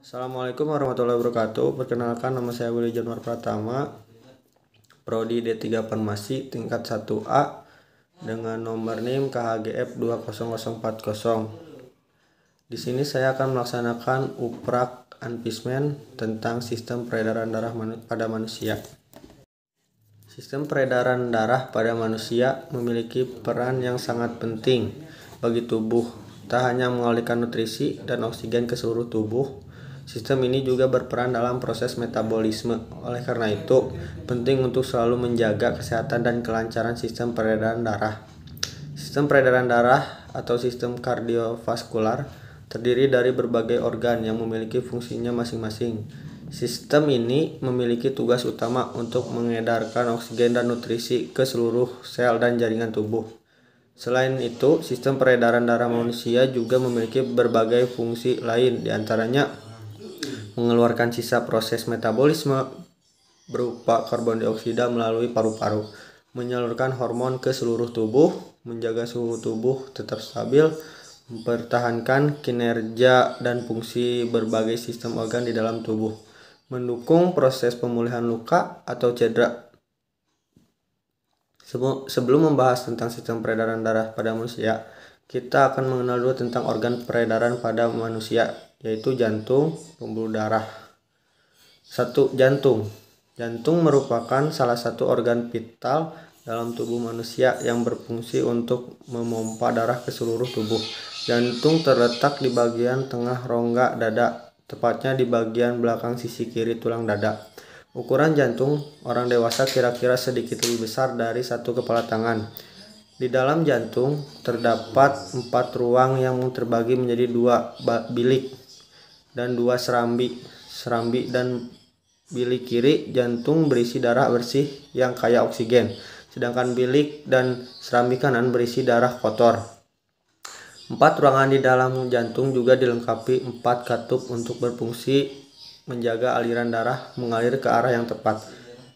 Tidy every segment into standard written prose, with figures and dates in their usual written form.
Assalamualaikum warahmatullahi wabarakatuh. Perkenalkan, nama saya Willy Januar Pratama, Prodi D3 Farmasi tingkat 1A dengan nomor NIM KHGF 20040. Di sini saya akan melaksanakan uprak anpismen tentang sistem peredaran darah pada manusia. Sistem peredaran darah pada manusia memiliki peran yang sangat penting bagi tubuh, tak hanya mengalirkan nutrisi dan oksigen ke seluruh tubuh. Sistem ini juga berperan dalam proses metabolisme. Oleh karena itu, penting untuk selalu menjaga kesehatan dan kelancaran sistem peredaran darah. Sistem peredaran darah atau sistem kardiovaskular terdiri dari berbagai organ yang memiliki fungsinya masing-masing. Sistem ini memiliki tugas utama untuk mengedarkan oksigen dan nutrisi ke seluruh sel dan jaringan tubuh. Selain itu, sistem peredaran darah manusia juga memiliki berbagai fungsi lain, diantaranya mengeluarkan sisa proses metabolisme berupa karbon dioksida melalui paru-paru, menyalurkan hormon ke seluruh tubuh, menjaga suhu tubuh tetap stabil, mempertahankan kinerja dan fungsi berbagai sistem organ di dalam tubuh, mendukung proses pemulihan luka atau cedera. Sebelum membahas tentang sistem peredaran darah pada manusia, kita akan mengenal dulu tentang organ peredaran pada manusia, yaitu jantung, pembuluh darah. 1. Jantung. Jantung merupakan salah satu organ vital dalam tubuh manusia yang berfungsi untuk memompa darah ke seluruh tubuh. Jantung terletak di bagian tengah rongga dada, tepatnya di bagian belakang sisi kiri tulang dada. Ukuran jantung orang dewasa kira-kira sedikit lebih besar dari satu kepala tangan. Di dalam jantung terdapat 4 ruang yang terbagi menjadi 2 bilik dan 2 serambi. Serambi dan bilik kiri jantung berisi darah bersih yang kaya oksigen, sedangkan bilik dan serambi kanan berisi darah kotor. 4 ruangan di dalam jantung juga dilengkapi 4 katup untuk berfungsi menjaga aliran darah mengalir ke arah yang tepat.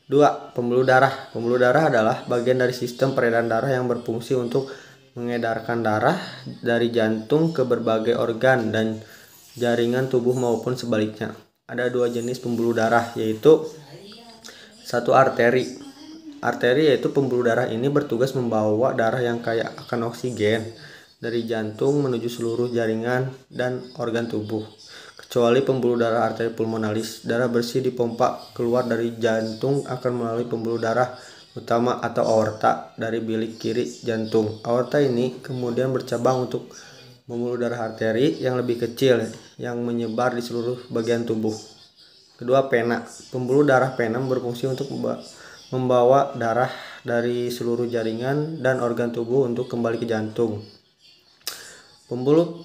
2. Pembuluh darah. Pembuluh darah adalah bagian dari sistem peredaran darah yang berfungsi untuk mengedarkan darah dari jantung ke berbagai organ dan jaringan tubuh maupun sebaliknya. Ada 2 jenis pembuluh darah, yaitu 1. Arteri. Arteri yaitu pembuluh darah ini bertugas membawa darah yang kaya akan oksigen dari jantung menuju seluruh jaringan dan organ tubuh. Kecuali pembuluh darah arteri pulmonalis, darah bersih dipompa keluar dari jantung akan melalui pembuluh darah utama atau aorta dari bilik kiri jantung. Aorta ini kemudian bercabang untuk pembuluh darah arteri yang lebih kecil yang menyebar di seluruh bagian tubuh. Kedua, pena. Pembuluh darah pena berfungsi untuk membawa darah dari seluruh jaringan dan organ tubuh untuk kembali ke jantung. Pembuluh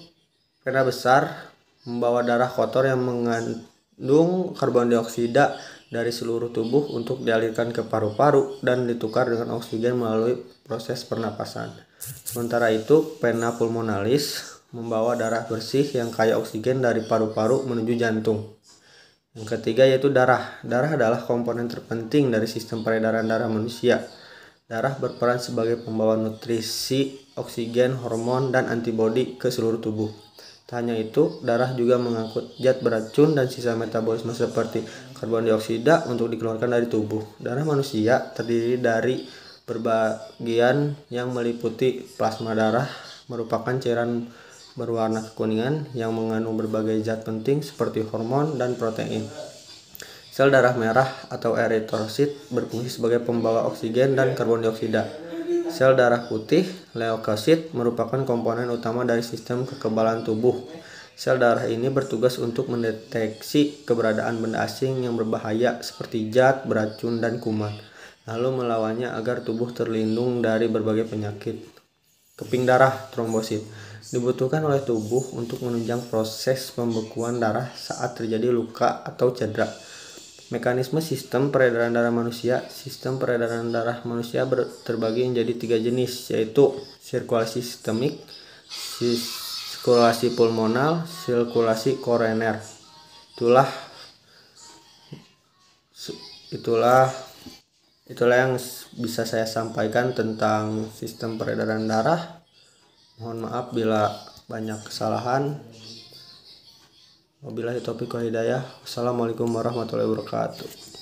pena besar membawa darah kotor yang mengandung karbon dioksida dari seluruh tubuh untuk dialirkan ke paru-paru dan ditukar dengan oksigen melalui proses pernapasan. Sementara itu, pena pulmonalis membawa darah bersih yang kaya oksigen dari paru-paru menuju jantung. Yang ketiga yaitu darah. Darah adalah komponen terpenting dari sistem peredaran darah manusia. Darah berperan sebagai pembawa nutrisi, oksigen, hormon, dan antibodi ke seluruh tubuh. Tak hanya itu, darah juga mengangkut zat beracun dan sisa metabolisme seperti karbon dioksida untuk dikeluarkan dari tubuh. Darah manusia terdiri dari berbagian yang meliputi plasma darah, merupakan cairan berwarna kekuningan yang mengandung berbagai zat penting seperti hormon dan protein. Sel darah merah atau eritrosit berfungsi sebagai pembawa oksigen dan karbon dioksida. Sel darah putih, leukosit, merupakan komponen utama dari sistem kekebalan tubuh. Sel darah ini bertugas untuk mendeteksi keberadaan benda asing yang berbahaya seperti zat, beracun, dan kuman, lalu melawannya agar tubuh terlindung dari berbagai penyakit. Keping darah, trombosit, dibutuhkan oleh tubuh untuk menunjang proses pembekuan darah saat terjadi luka atau cedera. Mekanisme sistem peredaran darah manusia. Sistem peredaran darah manusia terbagi menjadi 3 jenis, yaitu sirkulasi sistemik, sirkulasi pulmonal, sirkulasi koroner. Itulah yang bisa saya sampaikan tentang sistem peredaran darah. Mohon maaf bila banyak kesalahan. Wabillahi taufiq wal hidayah. Wassalamualaikum warahmatullahi wabarakatuh.